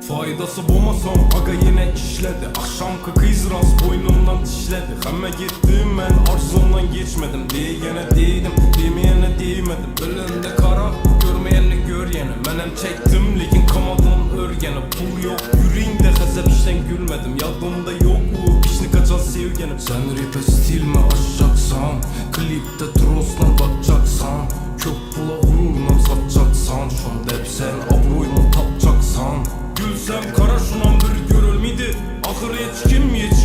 Faydası bulmasam aga yine işledi. Akşamkı kız rast boynumdan dişledi. Hemme gittim ben arzumdan geçmedim. Diyene değdim, demeyene değmedim. Önümde kara, görmeyeni gör yeni. Menem çektim lekin kamadan örgeni. Pul yok yüreğimde hesap işten gülmedim. Yadımda yok bu pişni kaçan sevgenim. Sen rap'e stil mi açacaksan, klipte troslan bakacaksan, kök pula gururla satacaksan, şunda hep sen abroyla tapacaksan. Gülsem kara şunan bir görülmedi. Ahır hiç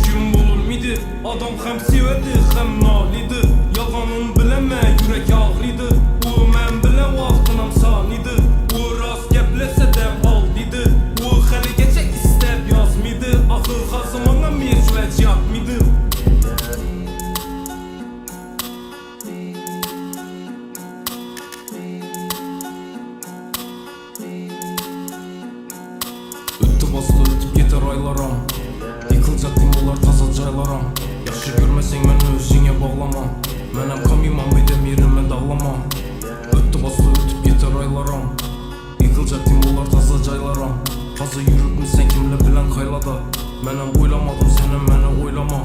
kim bulunmedi. Adam hem sevedi hem nalidi. Yalanın bileme yürek ağrıydı. O men bile vaxtınam saniydi. O rast geplese de al dedi. O hali geçe istep yazmıydı. Ahır xasımana meçvec yatmıydı. Bastı ötüp yeter aylaram. Yıkılacak dimullar taza caylaram. Yaxşı görmesen meni özüne bağlama. Menem kamimam edem yerime dağlama. Öttü bastı ötüp yeter aylaram. Yıkılacak dimullar taza caylaram. Fazla yürütmüşsen kimle bilen kaylada. Menem oylamadım senin meni oylama.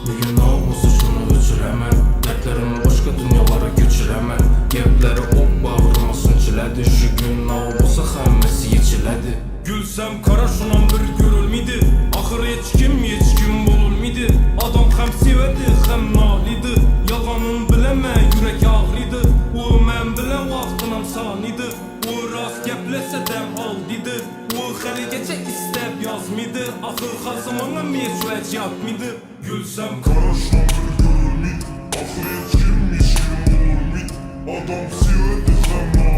Bugün ne olsa şunu öçüremem. Dertlerimi başka dünyalara göçüremem. Gepleri ok bağrıma sınçiledi. Şu gün ne olsa hemmesi geçiledi. Gülsem kara şunan bir görülmedi. Ahır hiç kim bulunmedi. Adam hem sevedi hem nalidi. Yalanın bileme yürek ağrıydı. O men bile vaxtınam saniydi. O rast geplese de al dedi. O hali geçe istep yazmıydı. Ahır xasımana meçvec yatmıydı. Gülsem kara şunan bir görülmedi. Ahır hiç kim bulunmedi. Adam sevedi hem nalidi.